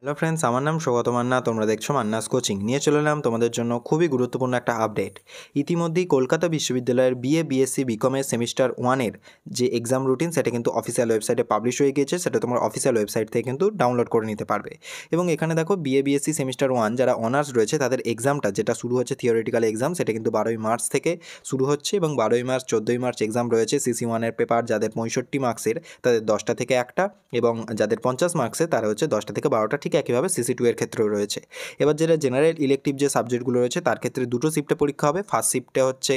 Hello friends, আমার নাম সৌগত মান্না। তোমরা দেখছো মান্নাস কোচিং। নিয়ে চলে এলাম তোমাদের জন্য খুবই গুরুত্বপূর্ণ একটা আপডেট। ইতিমধ্যেই কলকাতা বিশ্ববিদ্যালয়ের বিএ বিএসসি বিকমের সেমিস্টার ওয়ানের যে এক্সাম রুটিন সেটা কিন্তু অফিসিয়াল ওয়েবসাইটে পাবলিশ হয়ে গিয়েছে। সেটা তোমার অফিসিয়াল ওয়েবসাইট থেকে কিন্তু ডাউনলোড করে নিতে পারবে। এবং এখানে দেখো বিএ বিএসসি সেমিস্টার ওয়ান যারা অনার্স রয়েছে তাদের এক্সামটা যেটা শুরু হচ্ছে থিওরিটিক্যাল এক্সাম, সেটা কিন্তু 12ই মার্চ থেকে শুরু হচ্ছে এবং 12ই মার্চ 14ই মার্চ এক্সাম রয়েছে। সিসি ওয়ানের পেপার যাদের 65 মার্কসের তাদের 10টা থেকে 1টা, এবং যাদের 50 মার্কসের তারা হচ্ছে 10টা থেকে 12টা। ঠিক একইভাবে সিসি টু এর ক্ষেত্রেও রয়েছে। এবার যেটা জেনারেল ইলেকটিভ যে সাবজেক্টগুলো রয়েছে তার ক্ষেত্রে দুটো শিফটে পরীক্ষা হবে। ফার্স্ট শিফটে হচ্ছে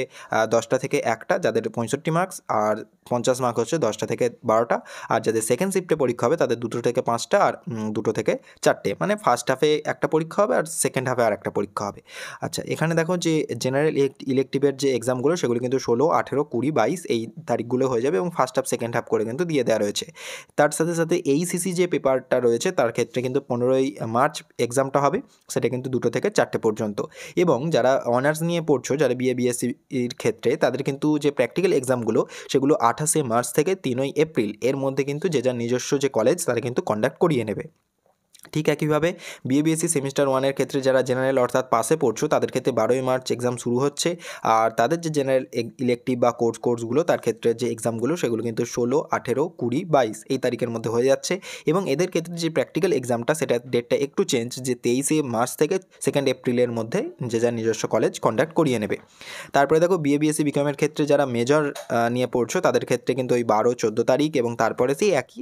10টা থেকে 1টা যাদের 65 মার্কস, আর 50 মার্ক হচ্ছে 10টা থেকে 12টা। আর যাদের সেকেন্ড শিফটে পরীক্ষা হবে তাদের 2টো থেকে 5টা আর 2টো থেকে 4টে, মানে ফার্স্ট হাফে একটা পরীক্ষা হবে আর সেকেন্ড হাফে আর একটা পরীক্ষা হবে। আচ্ছা, এখানে দেখো যে জেনারেল ইলেকটিভের যে এক্সামগুলো সেগুলো কিন্তু 16, 18, 20, 22 এই তারিখগুলো হয়ে যাবে এবং ফার্স্ট হাফ সেকেন্ড হাফ করে কিন্তু দিয়ে দেওয়া রয়েছে। তার সাথে সাথে এইসিসি যে পেপারটা রয়েছে তার ক্ষেত্রে কিন্তু 15ই মার্চ এক্সামটা হবে। সেটা কিন্তু 2টো থেকে 4টে পর্যন্ত। এবং যারা অনার্স নিয়ে পড়ছো, যারা বিএ বিএসসি এর ক্ষেত্রে তাদের কিন্তু যে প্র্যাকটিক্যাল এক্সামগুলো সেগুলো 28শে মার্চ থেকে 3ই এপ্রিল এর মধ্যে কিন্তু যে যার নিজস্ব যে কলেজ তারা কিন্তু কন্ডাক্ট করিয়ে নেবে। ঠিক একইভাবে বিএ বিএসসি সেমিস্টার ওয়ানের ক্ষেত্রে যারা জেনারেল অর্থাৎ পাসে পড়ছো তাদের ক্ষেত্রে 12ই মার্চ এক্সাম শুরু হচ্ছে। আর তাদের যে জেনারেল ইলেকটিভ বা কোর্সগুলো তার ক্ষেত্রে যে এক্সামগুলো সেগুলো কিন্তু 16, 18, 20, 22 এই তারিখের মধ্যে হয়ে যাচ্ছে। এবং এদের ক্ষেত্রে যে প্র্যাকটিক্যাল এক্সামটা সেটা ডেটটা একটু চেঞ্জ, যে 23শে মার্চ থেকে 2 এপ্রিলের মধ্যে যে যার নিজস্ব কলেজ কন্ডাক্ট করিয়ে নেবে। তারপরে দেখো বিএ বিএসসি বিকমের ক্ষেত্রে যারা মেজর নিয়ে পড়ছো তাদের ক্ষেত্রে কিন্তু ওই 12, 14 তারিখ এবং তারপরে সেই একই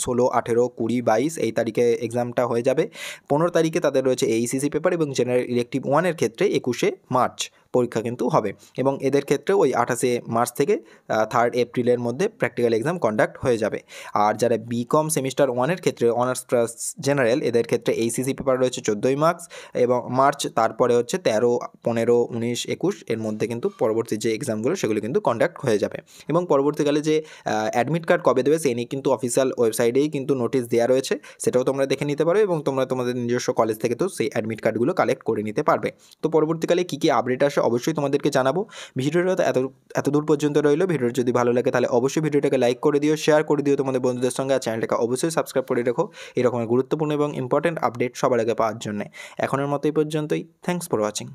16, 18, 20, 22 এই তারিখে এক্সামটা হয়ে যাবে। 15 তারিখে তাদের রয়েছে এইসিসি পেপার এবং জেনারেল ইলেকটিভ ওয়ানের ক্ষেত্রে 21শে মার্চ পরীক্ষা কিন্তু হবে। এবং এদের ক্ষেত্রে ওই 28শে মার্চ থেকে 3 এপ্রিলের মধ্যে প্র্যাকটিক্যাল এক্সাম কন্ডাক্ট হয়ে যাবে। আর যারা বিকম সেমিস্টার ওয়ানের ক্ষেত্রে অনার্স প্লাস জেনারেল এদের ক্ষেত্রে এইসিসি পেপার রয়েছে 14ই মার্চ এবং মার্চ, তারপরে হচ্ছে 13, 15, 19, 21 এর মধ্যে কিন্তু পরবর্তী যে এক্সামগুলো সেগুলো কিন্তু কন্ডাক্ট হয়ে যাবে। এবং পরবর্তীকালে যে অ্যাডমিট কার্ড কবে দেবে সেই নিয়ে কিন্তু অফিসিয়াল ওয়েবসাইটেই কিন্তু নোটিশ দেওয়া রয়েছে, সেটাও তোমরা দেখে নিতে পারো এবং তোমরা তোমাদের নিজস্ব কলেজ থেকে তো সেই অ্যাডমিট কার্ডগুলো কালেক্ট করে নিতে পারবে। তো পরবর্তীকালে কী কী আপডেট আসে অবশ্যই তোমাদেরকে জানাবো। ভিডিওটা এত দূর পর্যন্ত রইলো। ভিডিওটা যদি ভালো লাগে তাহলে অবশ্যই ভিডিওটাকে লাইক করে দিও, শেয়ার করে দিও তোমাদের বন্ধুদের সঙ্গে, আর চ্যানেলটাকে অবশ্যই সাবস্ক্রাইব করে রেখো এরকমের গুরুত্বপূর্ণ এবং ইম্পর্টেন্ট আপডেট সবার আগে পাওয়ার জন্য। এখনের মতো এই পর্যন্তই। Thanks for watching.